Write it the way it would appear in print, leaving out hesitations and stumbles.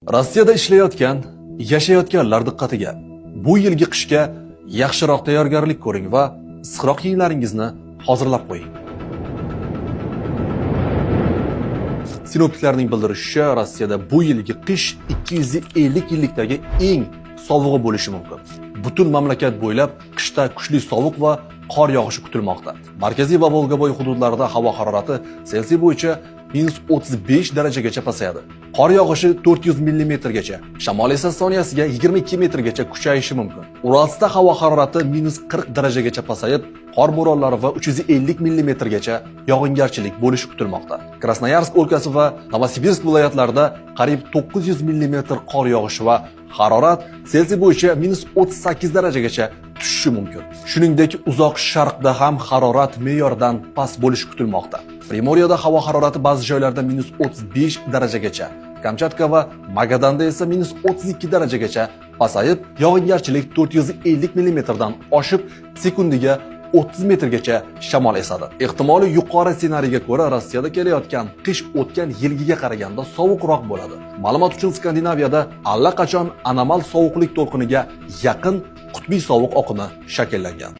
Rossiyada ishlayotgan, yashayotganlar diqqatiga. Bu yilgi qishga yaxshiroq tayyorgarlik ko'ring va issiqroq kiyimlaringizni hozirlab qo'ying. Sinoptiklarning bildirishicha, Rossiyada bu yilgi qish 250 yillikdagi eng sovug'i bo'lishi mumkin. Butun mamlakat bo'ylab qishda kuchli sovuq va qor yog'ishi kutilmoqda. Markaziy va Volgabo'yi hududlarida havo harorati Selsiy bo'yicha -35 darajagacha pasayadi. Qor yog'ishi 400 mm gacha, shamol esa soniyasiga 22 metrgacha kuchayishi mumkin. Uralsda havo harorati -40 darajagacha pasayib, qor bo'ronlari va 350 mm gacha yog'ingarchilik bo'lishi kutilmoqda. Krasnoyarsk o'lkasi va Novosibirsk viloyatlarida qariyb 900 mm qor yog'ishi va harorat Selsiy bo'yicha -38 darajagacha tushishi mumkin. Shuningdek, uzoq sharqda ham harorat me'yordan past bo'lishi kutilmoqda. Primoriyada havo harorati ba'zi joylarda -35 darajagacha, Kamchatka va Magadanda esa -32 darajagacha pasayib, yog'ingarchilik 450 mm dan oshib, sekundiga 30 metrgacha shamol esadi. Ehtimoli yuqori ssenariyga ko'ra Rossiyada kelayotgan qish o'tgan yilgiga qaraganda sovuqroq bo'ladi. Ma'lumot uchun, Skandinaviyada allaqachon anomal sovuqlik to'lqiniga yaqin qutbiy sovuq oqimi shakllangan.